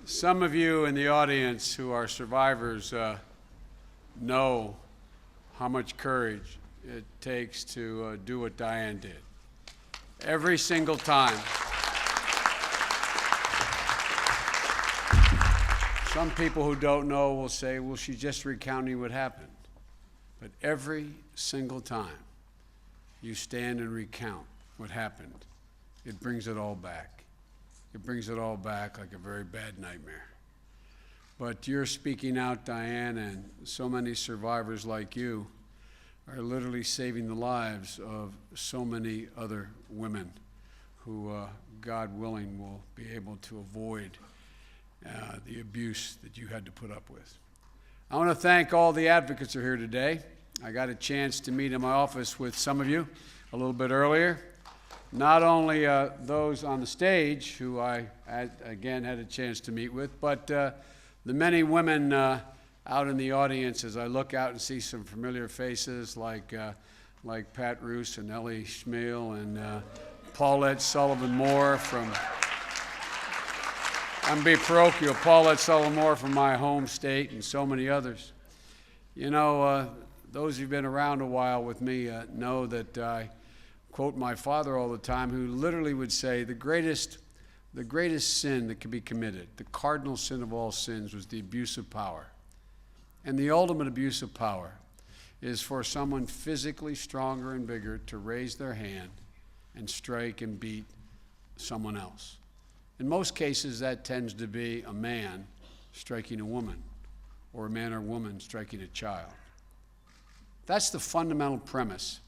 Some of you in the audience who are survivors know how much courage it takes to do what Diane did. Every single time. Some people who don't know will say, well, she's just recounting what happened. But every single time you stand and recount what happened, it brings it all back. It brings it all back like a very bad nightmare. But you're speaking out, Diane, and so many survivors like you are literally saving the lives of so many other women who, God willing, will be able to avoid the abuse that you had to put up with. I want to thank all the advocates who are here today. I got a chance to meet in my office with some of you a little bit earlier. Not only those on the stage, who I, again, had a chance to meet with, but the many women out in the audience as I look out and see some familiar faces like Pat Roos and Ellie Schmale and Paulette Sullivan-Moore from, I'm being parochial, Paulette Sullivan-Moore from my home state and so many others. You know, those who've been around a while with me know that I quote my father all the time, who literally would say the greatest sin that could be committed, the cardinal sin of all sins, was the abuse of power. And the ultimate abuse of power is for someone physically stronger and bigger to raise their hand and strike and beat someone else. In most cases, that tends to be a man striking a woman, or a man or woman striking a child. That's the fundamental premise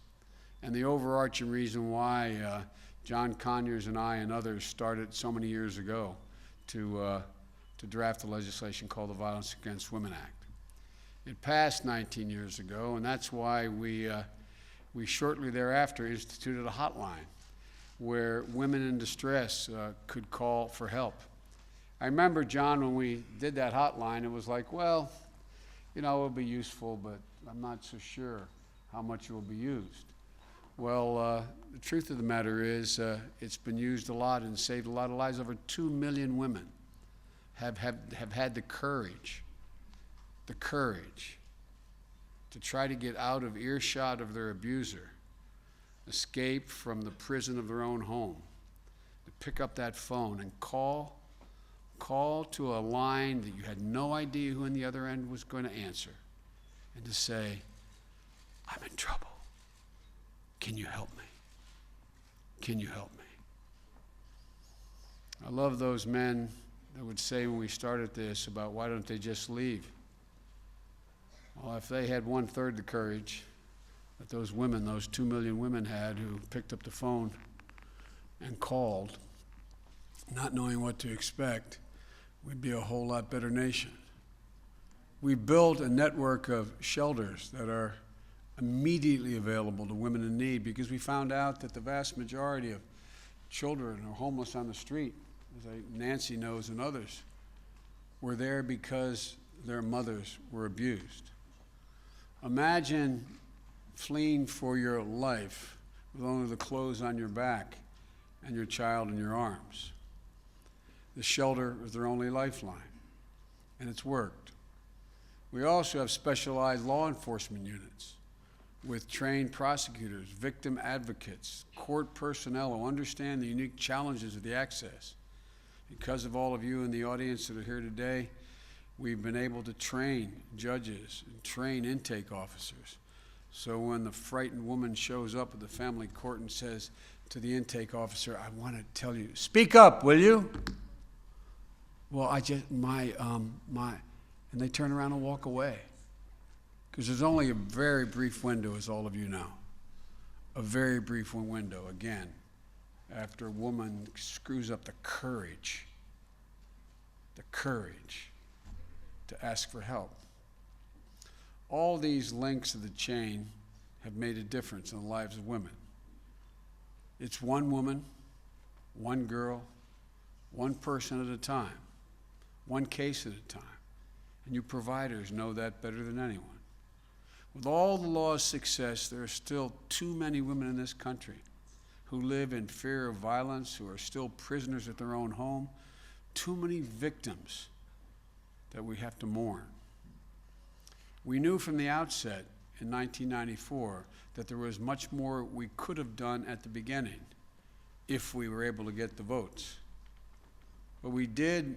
and the overarching reason why John Conyers and I and others started so many years ago to draft the legislation called the Violence Against Women Act. It passed 19 years ago, and that's why we shortly thereafter instituted a hotline where women in distress could call for help. I remember, John, when we did that hotline, it was like, well, you know, it'll be useful, but I'm not so sure how much it will be used. Well, the truth of the matter is it's been used a lot and saved a lot of lives. Over 2 million women have had the courage to try to get out of earshot of their abuser, escape from the prison of their own home, to pick up that phone and call to a line that you had no idea who on the other end was going to answer, and to say, I'm in trouble. Can you help me? Can you help me? I love those men that would say when we started this about why don't they just leave? Well, if they had 1/3 the courage that those women, those 2 million women had who picked up the phone and called, not knowing what to expect, we'd be a whole lot better nation. We built a network of shelters that are immediately available to women in need, because we found out that the vast majority of children are homeless on the street, as Nancy knows and others, were there because their mothers were abused. Imagine fleeing for your life with only the clothes on your back and your child in your arms. The shelter is their only lifeline, and it's worked. We also have specialized law enforcement units with trained prosecutors, victim advocates, court personnel who understand the unique challenges of the access. Because of all of you in the audience that are here today, we've been able to train judges and train intake officers. So when the frightened woman shows up at the family court and says to the intake officer, I want to tell you, speak up, will you? Well, and they turn around and walk away. Because there's only a very brief window, as all of you know. A very brief window, again, after a woman screws up the courage to ask for help. All these links of the chain have made a difference in the lives of women. It's one woman, one girl, one person at a time, one case at a time. And you providers know that better than anyone. With all the law's success, there are still too many women in this country who live in fear of violence, who are still prisoners at their own home, too many victims that we have to mourn. We knew from the outset in 1994 that there was much more we could have done at the beginning if we were able to get the votes. But we did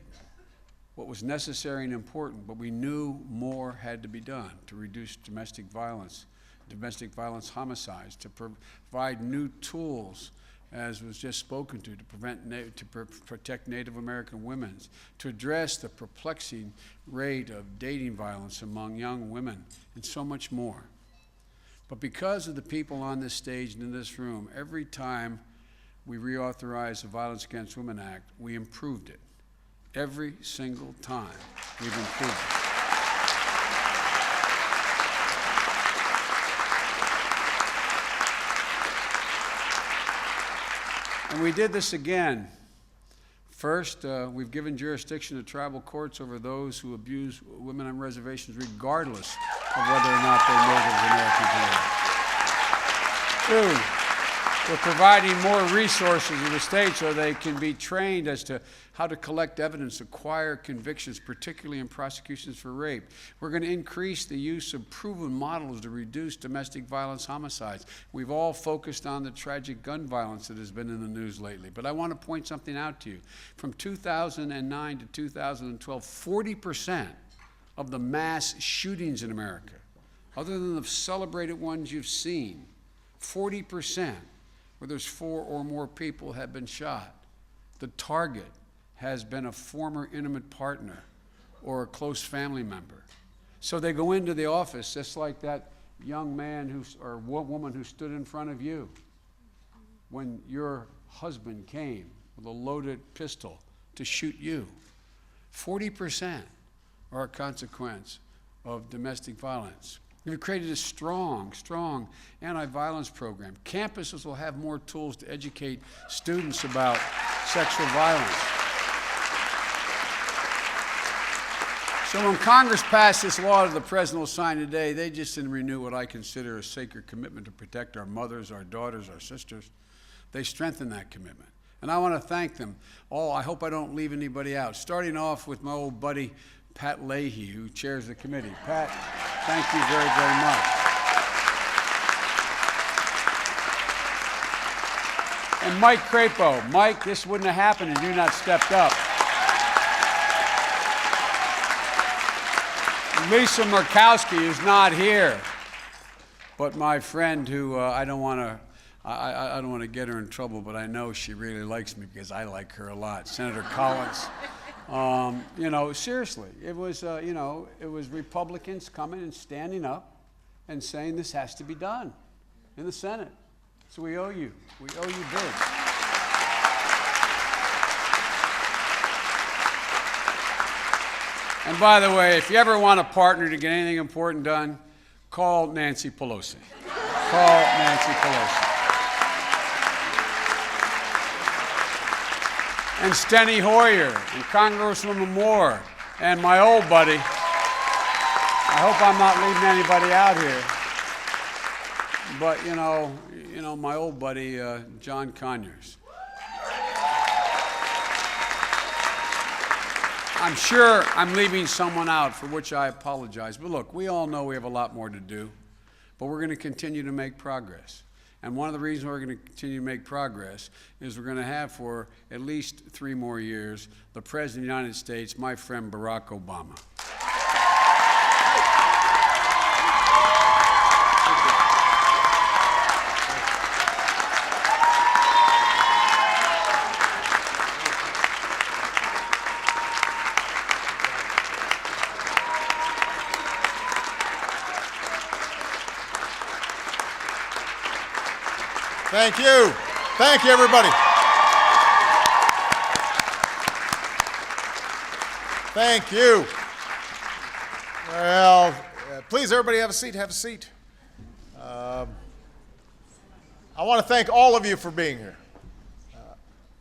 what was necessary and important, but we knew more had to be done to reduce domestic violence homicides, to provide new tools, as was just spoken to protect Native American women, to address the perplexing rate of dating violence among young women, and so much more. But because of the people on this stage and in this room, every time we reauthorized the Violence Against Women Act, we improved it. Every single time we've improved it. And we did this again. First, we've given jurisdiction to tribal courts over those who abuse women on reservations, regardless of whether or not they're Native American. Two, we're providing more resources to the state so they can be trained as to how to collect evidence, acquire convictions, particularly in prosecutions for rape. We're going to increase the use of proven models to reduce domestic violence homicides. We've all focused on the tragic gun violence that has been in the news lately, but I want to point something out to you. From 2009 to 2012, 40% of the mass shootings in America, other than the celebrated ones you've seen, 40% where there's 4 or more people have been shot. The target has been a former intimate partner or a close family member. So they go into the office just like that young man or woman who stood in front of you when your husband came with a loaded pistol to shoot you. 40% are a consequence of domestic violence. We've created a strong anti-violence program. Campuses will have more tools to educate students about sexual violence. So when Congress passed this law that the President will sign today, they just didn't renew what I consider a sacred commitment to protect our mothers, our daughters, our sisters. They strengthened that commitment. And I want to thank them all. I hope I don't leave anybody out. Starting off with my old buddy, Pat Leahy, who chairs the committee. Pat, thank you very, very much. And Mike Crapo. Mike, this wouldn't have happened had you not stepped up. Lisa Murkowski, who's not here, but my friend who I don't want to get her in trouble, but I know she really likes me because I like her a lot. Senator Collins. You know, seriously, it was Republicans coming and standing up and saying this has to be done in the Senate. So we owe you big. And by the way, if you ever want a partner to get anything important done, call Nancy Pelosi. Call Nancy Pelosi. And Steny Hoyer, and Congresswoman Moore, and my old buddy. I hope I'm not leaving anybody out here. But you know, my old buddy, John Conyers. I'm sure I'm leaving someone out, for which I apologize. But look, we all know we have a lot more to do, but we're going to continue to make progress. And one of the reasons we're going to continue to make progress is we're going to have for at least 3 more years the President of the United States, my friend Barack Obama. Thank you. Thank you, everybody. Thank you. Well, please, everybody have a seat. Have a seat. I want to thank all of you for being here.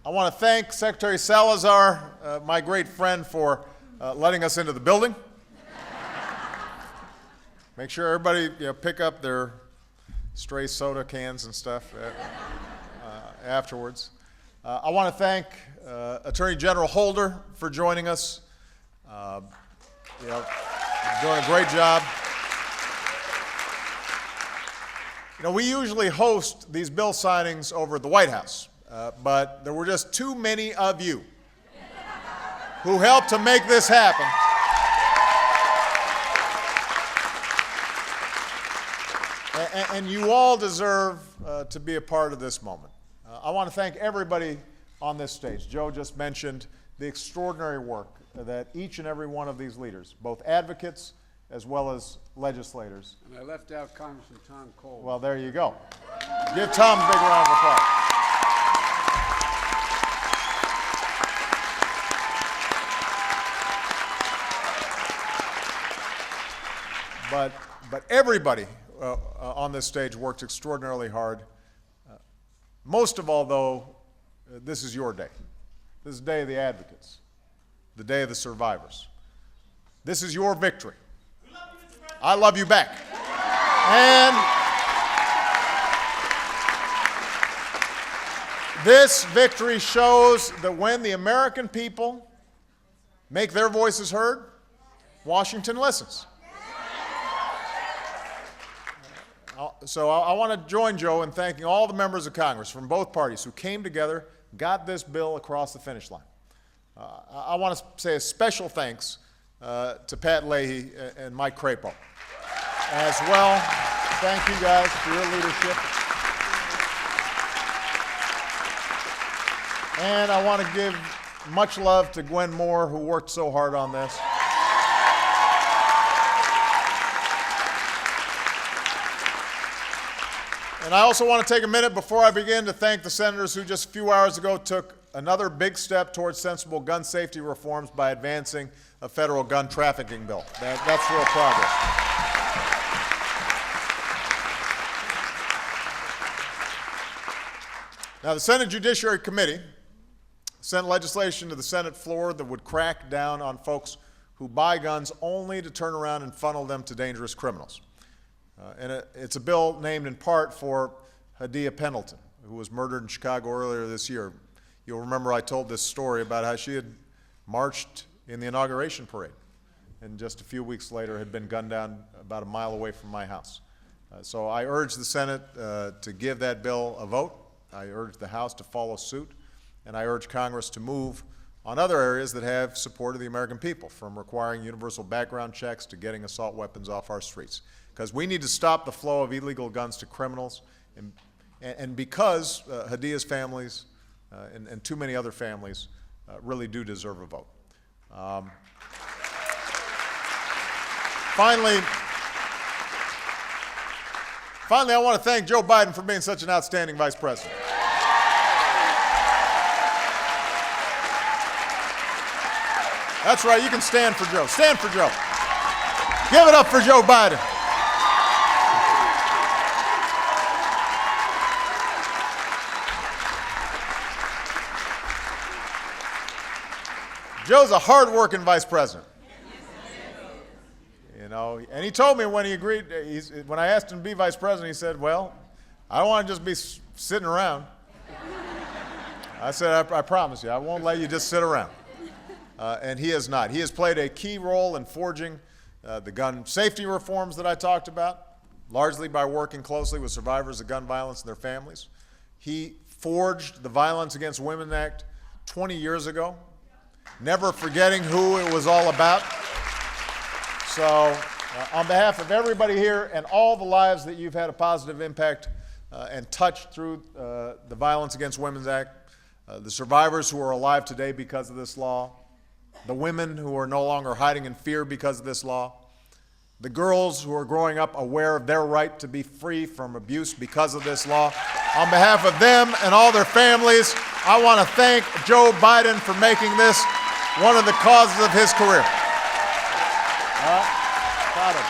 I want to thank Secretary Salazar, my great friend, for letting us into the building. Make sure everybody pick up their stray soda cans and stuff afterwards. I want to thank Attorney General Holder for joining us. Doing a great job. We usually host these bill signings over at the White House, but there were just too many of you who helped to make this happen. And you all deserve to be a part of this moment. I want to thank everybody on this stage. Joe just mentioned the extraordinary work that each and every one of these leaders, both advocates as well as legislators. And I left out Congressman Tom Cole. Well, there you go. Give Tom a big round of applause. But everybody on this stage worked extraordinarily hard. Most of all, though, this is your day. This is the day of the advocates, the day of the survivors. This is your victory. I love you back. And this victory shows that when the American people make their voices heard, Washington listens. So I want to join Joe in thanking all the members of Congress from both parties who came together, got this bill across the finish line. I want to say a special thanks to Pat Leahy and Mike Crapo as well. Thank you guys for your leadership. And I want to give much love to Gwen Moore, who worked so hard on this. And I also want to take a minute before I begin to thank the senators who just a few hours ago took another big step towards sensible gun safety reforms by advancing a federal gun trafficking bill. That's real progress. Now, the Senate Judiciary Committee sent legislation to the Senate floor that would crack down on folks who buy guns only to turn around and funnel them to dangerous criminals. And it's a bill named in part for Hadia Pendleton, who was murdered in Chicago earlier this year. You'll remember I told this story about how she had marched in the inauguration parade and just a few weeks later had been gunned down about a mile away from my house. So I urge the Senate to give that bill a vote. I urge the House to follow suit. And I urge Congress to move on other areas that have support of the American people, from requiring universal background checks to getting assault weapons off our streets. Because we need to stop the flow of illegal guns to criminals, and because Hadia's families and too many other families really do deserve a vote. Finally, I want to thank Joe Biden for being such an outstanding vice president. That's right, you can stand for Joe. Stand for Joe. Give it up for Joe Biden. Joe's a hard-working vice president. And he told me when he agreed, when I asked him to be vice president, he said, well, I don't want to just be sitting around. I said, I promise you, I won't let you just sit around. And he has not. He has played a key role in forging the gun safety reforms that I talked about, largely by working closely with survivors of gun violence and their families. He forged the Violence Against Women Act 20 years ago, never forgetting who it was all about. So on behalf of everybody here and all the lives that you've had a positive impact and touched through the Violence Against Women Act, the survivors who are alive today because of this law, the women who are no longer hiding in fear because of this law, the girls who are growing up aware of their right to be free from abuse because of this law. On behalf of them and all their families, I want to thank Joe Biden for making this one of the causes of his career. Proud of him.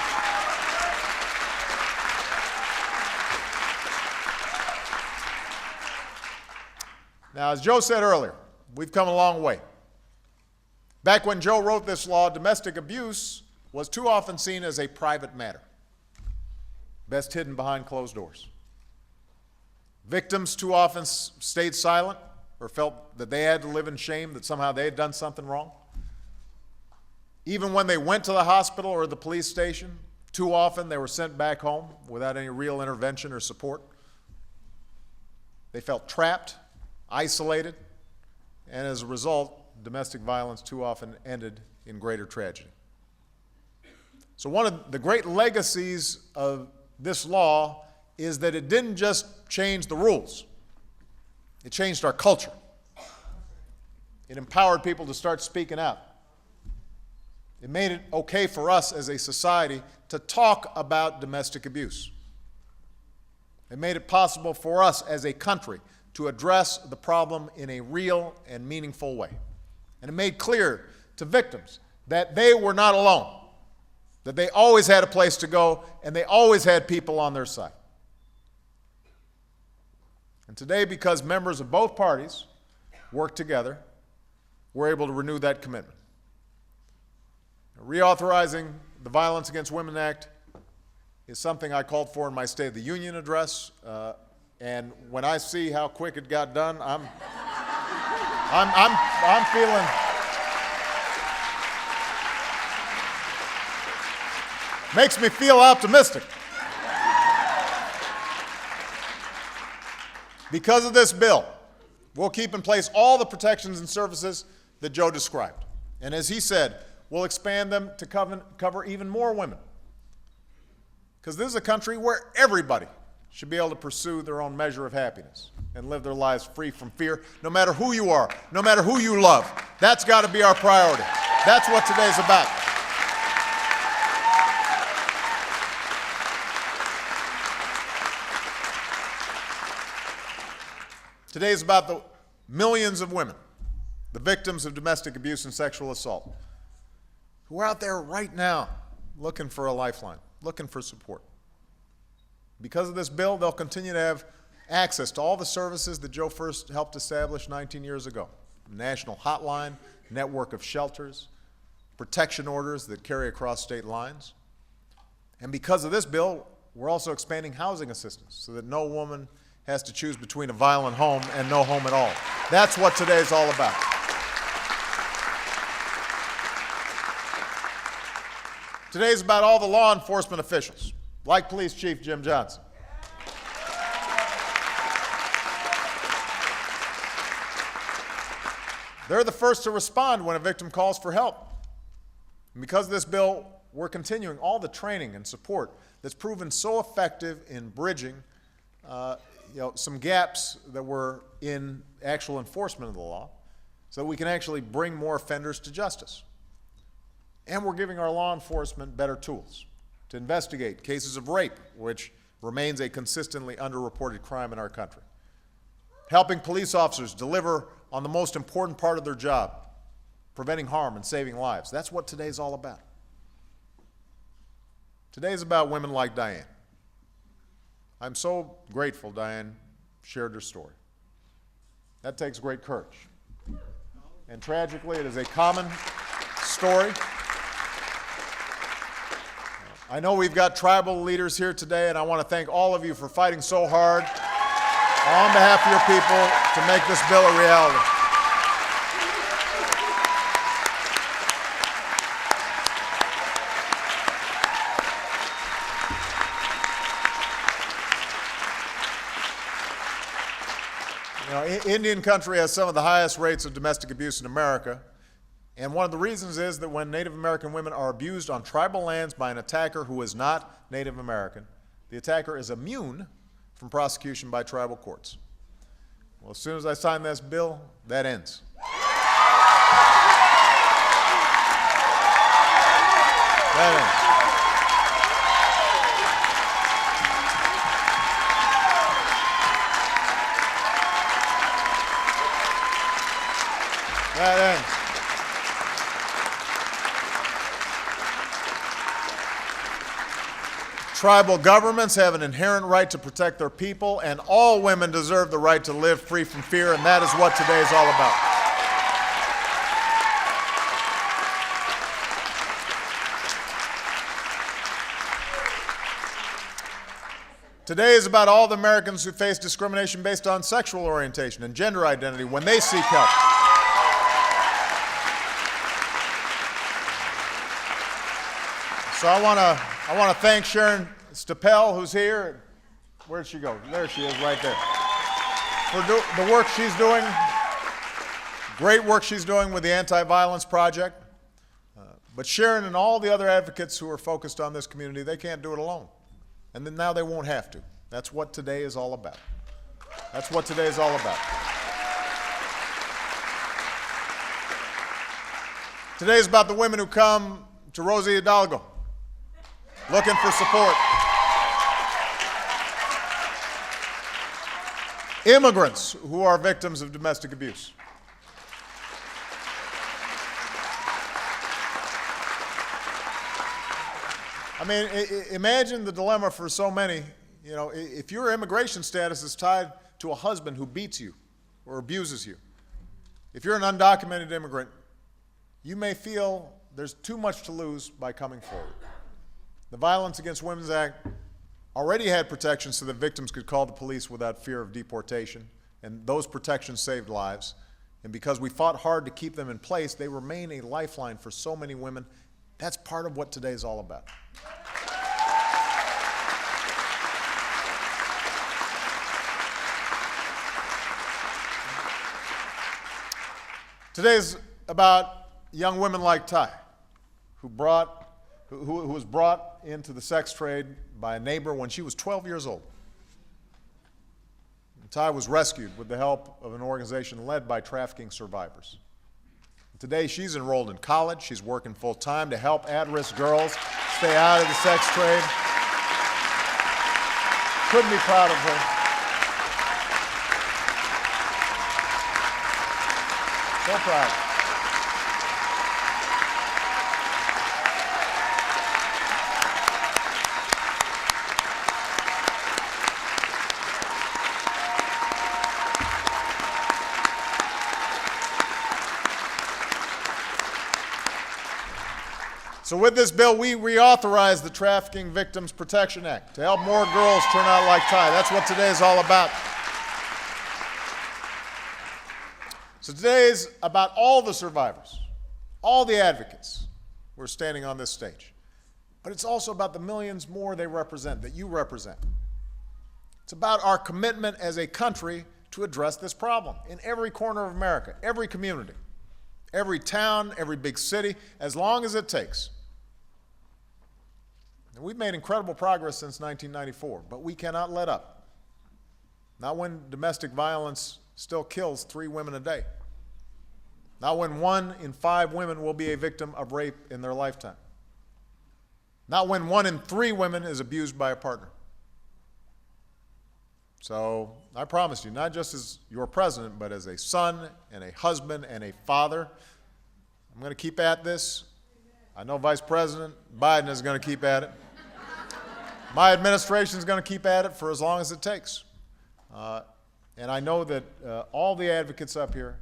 Now, as Joe said earlier, we've come a long way. Back when Joe wrote this law, domestic abuse was too often seen as a private matter, best hidden behind closed doors. Victims too often stayed silent, or felt that they had to live in shame that somehow they had done something wrong. Even when they went to the hospital or the police station, too often they were sent back home without any real intervention or support. They felt trapped, isolated, and as a result, domestic violence too often ended in greater tragedy. So one of the great legacies of this law is that it didn't just change the rules. It changed our culture. It empowered people to start speaking out. It made it okay for us as a society to talk about domestic abuse. It made it possible for us as a country to address the problem in a real and meaningful way. And it made clear to victims that they were not alone, that they always had a place to go, and they always had people on their side. And today, because members of both parties worked together, we're able to renew that commitment. Reauthorizing the Violence Against Women Act is something I called for in my State of the Union address, and when I see how quick it got done, I'm feeling. Makes me feel optimistic. Because of this bill, we'll keep in place all the protections and services that Joe described. And as he said, we'll expand them to cover even more women. Because this is a country where everybody should be able to pursue their own measure of happiness and live their lives free from fear, no matter who you are, no matter who you love. That's got to be our priority. That's what today's about. Today is about the millions of women, the victims of domestic abuse and sexual assault, who are out there right now looking for a lifeline, looking for support. Because of this bill, they'll continue to have access to all the services that Joe first helped establish 19 years ago. A national hotline, network of shelters, protection orders that carry across state lines. And because of this bill, we're also expanding housing assistance so that no woman has to choose between a violent home and no home at all. That's what today is all about. Today is about all the law enforcement officials, like Police Chief Jim Johnson. They're the first to respond when a victim calls for help. And because of this bill, we're continuing all the training and support that's proven so effective in bridging some gaps that were in actual enforcement of the law so that we can actually bring more offenders to justice. And we're giving our law enforcement better tools to investigate cases of rape, which remains a consistently underreported crime in our country. Helping police officers deliver on the most important part of their job, preventing harm and saving lives. That's what today's all about. Today's about women like Diane. I'm so grateful Diane shared her story. That takes great courage. And tragically, it is a common story. I know we've got tribal leaders here today, and I want to thank all of you for fighting so hard on behalf of your people to make this bill a reality. Indian country has some of the highest rates of domestic abuse in America, and one of the reasons is that when Native American women are abused on tribal lands by an attacker who is not Native American, the attacker is immune from prosecution by tribal courts. Well, as soon as I sign this bill, that ends. That ends. That ends. Tribal governments have an inherent right to protect their people, and all women deserve the right to live free from fear, and that is what today is all about. Today is about all the Americans who face discrimination based on sexual orientation and gender identity when they seek help. So I want to thank Sharon Stapel, who's here. Where'd she go? There she is, right there. For the work she's doing, great work she's doing with the Anti-Violence Project. But Sharon and all the other advocates who are focused on this community, they can't do it alone. And then now they won't have to. That's what today is all about. That's what today is all about. Today is about the women who come to Rosie Hidalgo looking for support. Immigrants who are victims of domestic abuse. I mean, imagine the dilemma for so many. You know, if your immigration status is tied to a husband who beats you or abuses you, if you're an undocumented immigrant, you may feel there's too much to lose by coming forward. The Violence Against Women Act already had protections so that victims could call the police without fear of deportation, and those protections saved lives. And because we fought hard to keep them in place, they remain a lifeline for so many women. That's part of what today is all about. Today is about young women like Ty, who was brought into the sex trade by a neighbor when she was 12 years old. And Ty was rescued with the help of an organization led by trafficking survivors. Today she's enrolled in college. She's working full-time to help at-risk girls stay out of the sex trade. Couldn't be proud of her. So proud. So with this bill, we reauthorize the Trafficking Victims Protection Act to help more girls turn out like Ty. That's what today is all about. So today is about all the survivors, all the advocates who are standing on this stage. But it's also about the millions more they represent, that you represent. It's about our commitment as a country to address this problem in every corner of America, every community, every town, every big city, as long as it takes. And we've made incredible progress since 1994, but we cannot let up. Not when domestic violence still kills 3 women a day. Not when 1 in 5 women will be a victim of rape in their lifetime. Not when 1 in 3 women is abused by a partner. So I promise you, not just as your president, but as a son and a husband and a father, I'm going to keep at this. I know Vice President Biden is going to keep at it. My administration is going to keep at it for as long as it takes. And I know that all the advocates up here,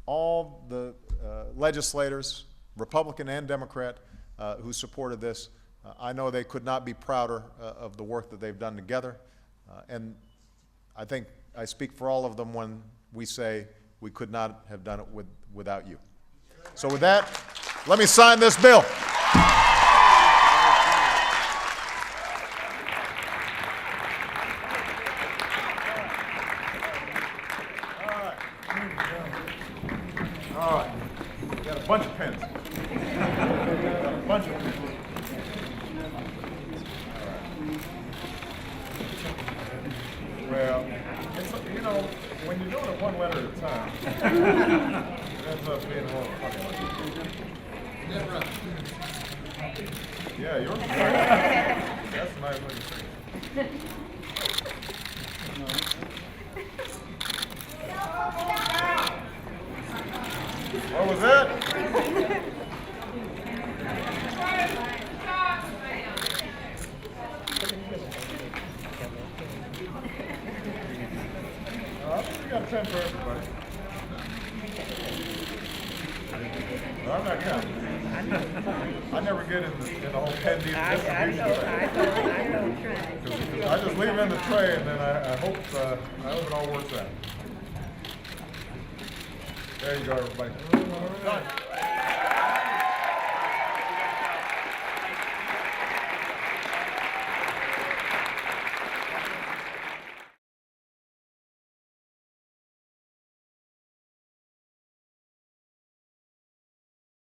all the legislators, Republican and Democrat, who supported this, I know they could not be prouder of the work that they've done together. And I think I speak for all of them when we say we could not have done it without you. So with that, let me sign this bill. All right. Got a bunch of pens. Got a bunch of pens. Well, it's, you know, when you're doing it one letter at a time, it ends up being a little funny. Yeah, yours is right. That's a nice way to say it. What was that? I think we got a 10 for everybody. Well, I'm not counting. I never get in the whole candy distribution thing. I know. I just leave them in the tray, and then I hope it all works out. There you go, everybody.